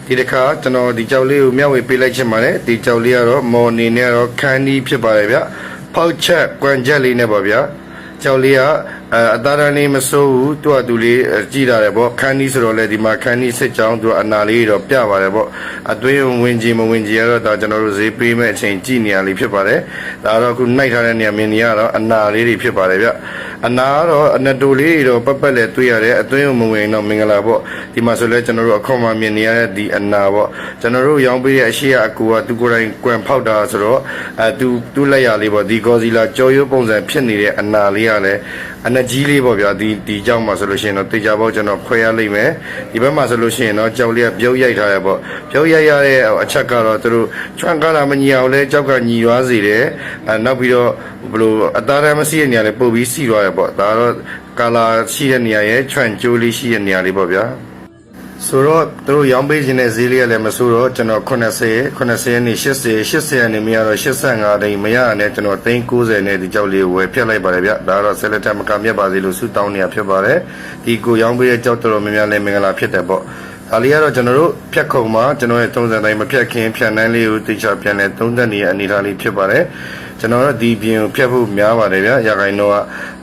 ဒီတစ်ခါကျွန်တော်ဒီကြောက်လေးကိုမျှဝေပေးလိုက်ချင်ပါတယ်ဒီကြောက်လေးကတော့မော်နေနဲ့တော့ခန်းဒီဖြစ်ပါတယ်ဗျဖောက်ချက်ကွမ်ချက်လေးနဲ့ပါဗျကြောက်လေးကအသားရန်လေးမစိုးဘူးသူ့အတူလေးကြည့်ရတယ်ပေါ့ခန်းဒီဆိုတော့လေဒီမှာခန်းဒီစစ်ကြောင်းသူအနာလေးတော့ပြပါတယ်ပေါ့အတွင်းဝင်ကြီးမဝင်ကြီးကတော့ဒါကျွန်တော်တို့ဈေးပေးမဲ့အချိန်ကြည့်နေရလေးဖြစ်ပါတယ်ဒါတော့အခုနှိုက်ထားတဲ့နေရာမြင်နေရတော့အနာလေးတွေဖြစ်ပါတယ်ဗျအနာကတော့အနတိုလေးတော့ပတ်ပတ်လဲတွေ့ရတယ်အတွင်းမဝင်တော့မင်္ဂလာပေါ့ဒီမှာဆိုလဲကျွန်တော်တို့အခေါ်မှမြင်နေရတဲ့ဒီအနာပေါ့ကျွန်တော်တို့ရောင်းပေးတဲ့အရှိအကူကသူကိုယ်တိုင်ကွမ်ဖောက်တာဆိုတော့သူ့လက်ရလေးပေါ့ဒီဂေါ်စီလာကြောရိုးပုံစံဖြစ်နေတဲ့အနာလေးကလည်းအနကြီးလေးပေါ့ဗျာဒီကြောက်မှာဆိုလို့ရှိရင်တော့တေချာပေါက်ကျွန်တော်ခွဲရလိမ့်မယ်ဒီဘက်မှာဆိုလို့ရှိရင်တော့ကြောက်လေးကပြုတ်ရိုက်ထားရပေါ့ပြုတ်ရိုက်ရတဲ့အချက်ကတော့သူတို့ချွမ်းကားတာမညီအောင်လဲကြောက်ကညီရွာစေတယ်နောက်ပြီးတော့ဘလို့အသားရမစီးတဲ့နေရာလေးပုတ်ပြီးစီးသွားရပေါ့ဒါတော့ကာလာရှိတဲ့နေရာရဲ့ချွမ်းကျိုးလေးရှိတဲ့နေရာလေးပေါ့ဗျာဆိုတော့သူတို့ရောင်းပေးခြင်းတဲ့ဈေးလေးကလည်းမဆိုးတော့ကျွန်တော်80နဲ့80နဲ့မရတော့85တိန်မရနဲ့ကျွန်တော်390နဲ့ဒီကြောက်လေးဝယ်ဖြတ်လိုက်ပါတယ်ဗျဒါတော့ဆက်လက်ထပ်မကမြတ်ပါစေလို့ဆုတောင်းနေရဖြစ်ပါတယ်ဒီကိုရောင်းပေးတဲ့ကြောက်တော်များများလည်းမင်္ဂလာဖြစ်တယ်ပေါ့ဒါလေးကတော့ကျွန်တော်တို့ဖြတ်ခုံမှာကျွန်တော်ရဲ့သုံးစံတိုင်းမဖြတ်ခင်ဖြတ်နှန်းလေးကိုတိကျပြန်လဲသုံးသက်နေတဲ့အနေအထားလေးဖြစ်ပါတယ်ကျွန်တော်တို့ဒီပြင်ကိုဖြတ်ဖို့များပါတယ်ဗျရာခိုင်တော့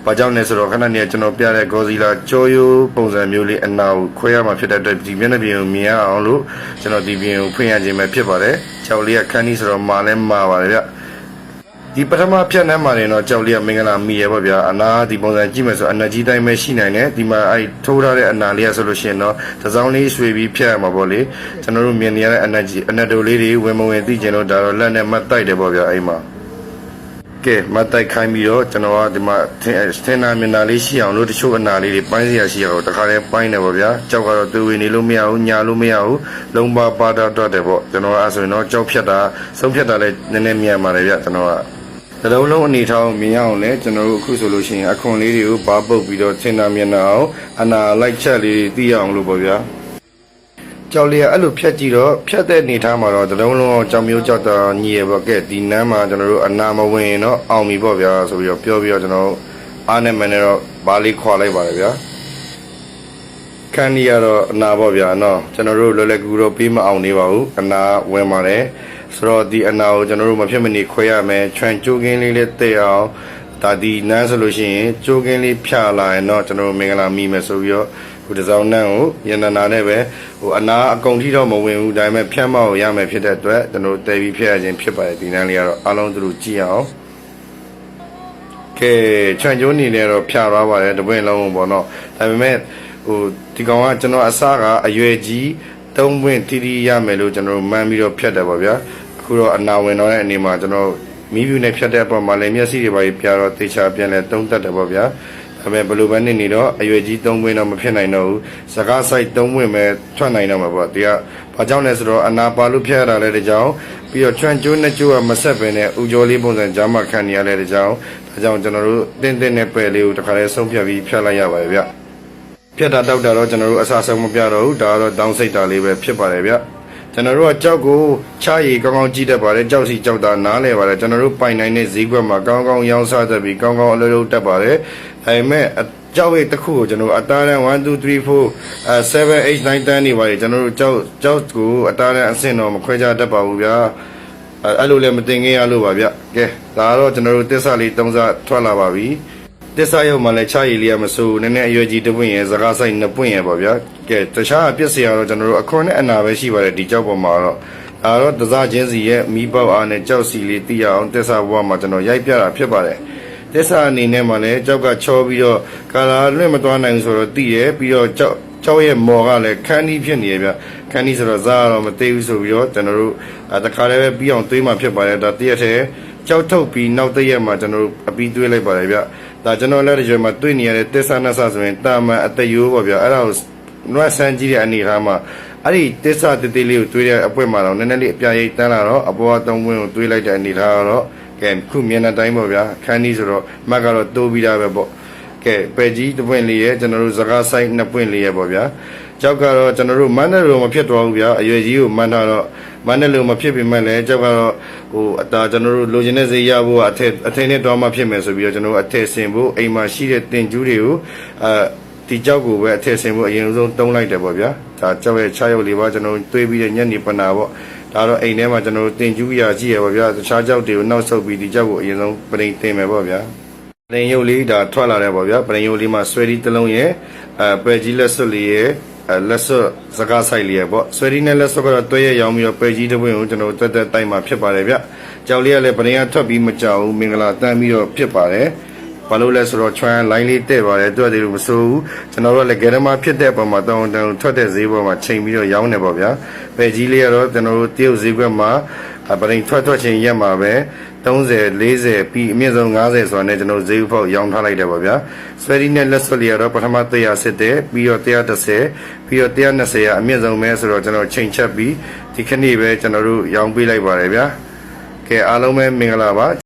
ဘာကြောင့်လဲဆိုတော့ခဏနေကျွန်တော်ပြတဲ့ဂေါ်စီလာကြောရိုးပုံစံမျိုးလေးအနာကိုခွဲရမှာဖြစ်တဲ့အတွက်ဒီမျက်နှာပြင်ကိုမြင်ရအောင်လို့ကျွန်တော်ဒီပြင်ကိုဖွင့်ရခြင်းပဲဖြစ်ပါတယ်ကြောက်လေးကခန်းကြီးဆိုတော့မာလဲမာပါတယ်ဗျဒီပထမဖြတ်နှမ်းမှာနေတော့ကြောက်လေးကမင်္ဂလာမိရပါဗျာအနာဒီပုံစံကြည့်မယ်ဆိုအနာကြီးတိုင်းပဲရှိနိုင်တယ်ဒီမှာအဲ့ထိုးထားတဲ့အနာလေးကဆိုလို့ရှိရင်တော့သစောင်းလေးရွှေပြီးဖြတ်ရမှာပေါ့လေကျွန်တော်တို့မြင်နေရတဲ့အနာကြီးအနာတိုလေးတွေဝင်မဝင်သိကျင်တော့ဒါတော့လက်နဲ့မတ်တိုက်တယ်ပေါ့ဗျာအဲ့မှာကဲမတ်တိုက်ခိုင်းပြီးတော့ကျွန်တော်ကဒီမှာထင်နာမြင်နာလေးရှိအောင်လို့တချို့အနာလေးတွေပိုင်းစရာရှိအောင်တခါတည်းပိုင်းတယ်ပေါ့ဗျာကြောက်ကတော့သူဝင်နေလို့မရဘူးညာလို့မရဘူးလုံးပါပါတော့တယ်ပေါ့ကျွန်တော်ကဆိုရင်တော့ကြောက်ဖြတ်တာဆုံးဖြတ်တာလည်းနည်းနည်းမြန်ပါတယ်ဗျကျွန်တော်ကတလုံးလုံးအနေထားကိုမြင်ရအောင်လဲကျွန်တော်တို့အခုဆိုလို့ရှိရင်အခွန်လေးတွေကိုဘာပုတ်ပြီးတော့ထင်နာမြင်နာအောင်အနာလိုက်ချက်လေးသိရအောင်လို့ပေါ့ဗျာကြောက်လေးအဲ့လိုဖြတ်ကြည့်တော့ဖြတ်တဲ့အနေထားမှာတော့တလုံးလုံးကြောင်မျိုးကြောက်တာညီရပေါ့ကဲဒီနမ်းမှာကျွန်တော်တို့အနာမဝင်ရင်တော့အောင်ပြီပေါ့ဗျာဆိုပြီးတော့ပြောပြီးတော့ကျွန်တော်အားနဲ့မနဲ့တော့ဘာလေးခွာလိုက်ပါတယ်ဗျာခန်းကြီးကတော့အနာပေါ့ဗျာနော်ကျွန်တော်တို့လွယ်လွယ်ကူတော့ပြီးမအောင်နေပါဘူးအနာဝင်ပါတယ်ဆိုတော့ဒီအနာကိုကျွန်တော်တို့မဖြစ်မနေခွဲရမယ်ချွန်ကျိုးကင်းလေးတည့်အောင်ဒါဒီနန်းဆိုလို့ရှိရင်ကျိုးကင်းလေးဖြာလာရင်တော့ကျွန်တော်တို့မင်္ဂလာမိမယ်ဆိုပြီးတော့ဒီတစ်စောင်းနန်းကိုရန်နာနဲ့ပဲအနာအကုန်ထိတော့မဝင်ဘူးဒါပေမဲ့ဖြတ်မောက်ရမယ်ဖြစ်တဲ့အတွက်ကျွန်တော်တို့တဲပြီးဖြတ်ရခြင်းဖြစ်ပါတယ်ဒီနန်းလေးကတော့အားလုံးသူတို့ကြည့်အောင်ကဲချွန်ကျိုးနေနဲ့တော့ဖြာသွားပါတယ်တပွင့်လုံးပေါ့နော်ဒါပေမဲ့ဒီကောင်ကကျွန်တော်အစားကအရွယ်ကြီးသုံးပွင့်တီးတီးရမယ်လို့ကျွန်တော်တို့မှန်းပြီးတော့ဖြတ်တယ်ပေါ့ဗျာအခုတော့အနာဝင်တော့တဲ့အနေမှာကျွန်တော်မီးဖြူနဲ့ဖြတ်တဲ့အပေါ်မှာလည်းမျက်စိတွေပါပြတော့တေချာပြန်လဲသုံးသက်တယ်ပေါ့ဗျာဒါပေမဲ့ဘယ်လိုပဲနေတော့အရွယ်ကြီးသုံးပွင့်တော့မဖြစ်နိုင်တော့ဘူးစကားဆိုင်သုံးပွင့်ပဲထွက်နိုင်တော့မှာပေါ့ဒီကဘာကြောင့်လဲဆိုတော့အနာပါလို့ဖြတ်ရတာလဲတကြောင်ပြီးတော့ချွန်ကျိုးနဲ့ကျိုးကမဆက်ပဲနဲ့ဥကြောလေးပုံစံဂျာမခံနေရလဲတကြောင်ဒါကြောင့်ကျွန်တော်တို့တင်းနဲ့ပယ်လေးကိုတခါလဲဆုံးဖြတ်ပြီးဖြတ်လိုက်ရပါတယ်ဗျဖြတ်တာတောက်တာတော့ကျွန်တော်တို့အစားဆုံးမပြတော့ဘူးဒါကတော့တောင်းစိတ်တာလေးပဲဖြစ်ပါတယ်ဗျကျွန်တော်တို့ကကြောက်ကိုချားရီကောင်းကောင်းကြည့်တတ်ပါတယ်ကြောက်စီကြောက်တာနားလဲပါတယ်ကျွန်တော်တို့ပိုင်နိုင်တဲ့ဈေးကွက်မှာကောင်းကောင်းရောင်းစားတတ်ပြီးကောင်းကောင်းအလုပ်လုပ်တတ်ပါတယ်ဒါပေမဲ့ကြောက်ရဲ့တစ်ခုကိုကျွန်တော်အသားတန်း1 2 3 4 7 8 9 10နေပါတယ်ကျွန်တော်တို့ကြောက်ကိုအသားတန်းအဆင့်တော့မခွဲခြားတတ်ပါဘူးဗျာအဲ့လိုလည်းမတင်ခဲ့ရလို့ပါဗျကဲဒါကတော့ကျွန်တော်တို့တစ္ဆာလေး3စားထွက်လာပါပြီတစ္ဆာရုံမှာလည်းချားရည်လေးကမစိုးနည်းနည်းအရွယ်ကြီးတစ်ပွင့်ရယ်စကားဆိုင်2ပွင့်ရယ်ပေါ့ဗျာကဲတခြားပြစ်စရာတော့ကျွန်တော်တို့အခွန်နဲ့အနာပဲရှိပါတယ်ဒီကြောက်ပေါ်မှာတော့ဒါတော့တစားချင်းစီရဲ့မီးပေါက်အားနဲ့ကြောက်စီလေးသိရအောင်တစ္ဆာဘဝမှာကျွန်တော်ရိုက်ပြတာဖြစ်ပါတယ်တစ္ဆာအနေနဲ့မှလည်းကြောက်ကချောပြီးတော့ကာလာလွင့်မသွားနိုင်ဆိုတော့သိရပြီးတော့ကြောက်ရဲ့မော်ကလည်းခန်းကြီးဖြစ်နေရဗျခန်းကြီးဆိုတော့စားတော့မသေးဘူးဆိုပြီးတော့ကျွန်တော်တို့တခါတည်းပဲပြီးအောင်သွေးမှဖြစ်ပါတယ်ဒါတရက်တည်းကြောက်ထုတ်ပြီးနောက်တရက်မှကျွန်တော်တို့အပြီးသွေးလိုက်ပါတယ်ဗျဒါကျွန်တော်လက်တကြွမှာတွေ့နေရတဲ့တစ္ဆာနဆဆိုရင်တာမန်အတယိုးပေါ့ဗျအဲ့ဒါကိုနွတ်ဆန်းကြီးတဲ့အနေထားမှာအဲ့ဒီတစ္ဆာတေးသေးလေးကိုတွေးတဲ့အပွင့်မှာတော့နည်းနည်းလေးအပြာရိတ်တန်းလာတော့အပေါ်ကသုံးပွင့်ကိုတွေးလိုက်တဲ့အနေထားကတော့ကဲခုမျက်နှာတိုင်းပေါ့ဗျာခန်းကြီးဆိုတော့မတ်ကတော့တိုးပြီးသားပဲပေါ့ကဲပဲကြီးတစ်ပွင့်လေးရဲ့ကျွန်တော်တို့စကားဆိုင်2ပွင့်လေးရဲ့ပေါ့ဗျာကြောက်ကတော့ကျွန်တော်တို့မန်းတယ်လို့မဖြစ်တော့ဘူးဗျာအရွယ်ကြီးကိုမှန်းထားတော့မန်းတယ်လို့မဖြစ်ပေမဲ့လည်းကြောက်ကတော့အတာကျွန်တော်တို့လိုချင်တဲ့ဈေးရဖို့အထက်နဲ့တော့မှဖြစ်မယ်ဆိုပြီးတော့ကျွန်တော်တို့အထက်ဆင်ဖို့အိမ်မှာရှိတဲ့တင်ကျူးတွေကိုဒီ ဒီကြောက်ကိုပဲအထက်ဆင်ဖို့အရင်ဆုံးတုံးလိုက်တယ်ပေါ့ဗျာဒါကြောက်ရဲ့6ရုပ်လေးပါကျွန်တော်တွေးပြီးတဲ့ညနေပနာပေါ့ဒါတော့အိမ်ထဲမှာကျွန်တော်တင်ကျူးရာကြည့်ရပါဗျာတခြားကြောက်တွေကိုနောက်ဆုတ်ပြီးဒီကြောက်ကိုအရင်ဆုံးပရိန်တင်မယ်ပေါ့ဗျာပရိန်ရုပ်လေးဒါထွက်လာတယ်ပေါ့ဗျာပရိန်ရုပ်လေးမှာဆွဲဒီတစ်လုံးရဲ့ပဲကြီးလက်စွပ်လေးရဲ့လက်စွပ်စကားဆိုင်လေးရဲ့ပေါ့ဆွဲဒီနဲ့လက်စွပ်ကတော့တွဲရရောင်းပြီးတော့ပဲကြီးတစ်ပွင့်ကိုကျွန်တော်တက်တက်တိုက်မှာဖြစ်ပါတယ်ဗျကြောက်လေးကလည်းပရိန်ကထွက်ပြီးမကြောက်ဘူးမင်္ဂလာတန်းပြီးတော့ဖြစ်ပါတယ်ဘာလို့လဲဆိုတော့ train line လေးတက်ပါတယ်တွက်တယ်လို့မဆိုဘူးကျွန်တော်တို့လည်းဂရမဖြစ်တဲ့ပုံမှာတောင်းထွက်တဲ့ဈေးပေါ်မှာချိန်ပြီးတော့ရောင်းနေပေါ့ဗျာပဲကြီးလေးကတော့ကျွန်တော်တို့တရုတ်ဈေးကွက်မှာပရိန်ထွက်ချိန်ရက်မှာပဲ30 40ပြီးအမြင့်ဆုံး50ဆိုတာနဲ့ကျွန်တော်ဈေးဥဖောက်ရောင်းထားလိုက်တယ်ပေါ့ဗျာဆွဲဒီနဲ့လက်စွပ်လေးကတော့ပထမ100စစ်တယ်ပြီးတော့130ပြီးတော့120ကအမြင့်ဆုံးပဲဆိုတော့ကျွန်တော်ချိန်ချက်ပြီးဒီခဏပဲကျွန်တော်တို့ရောင်းပေးလိုက်ပါတယ်ဗျာကဲအားလုံးပဲမင်္ဂလာပါ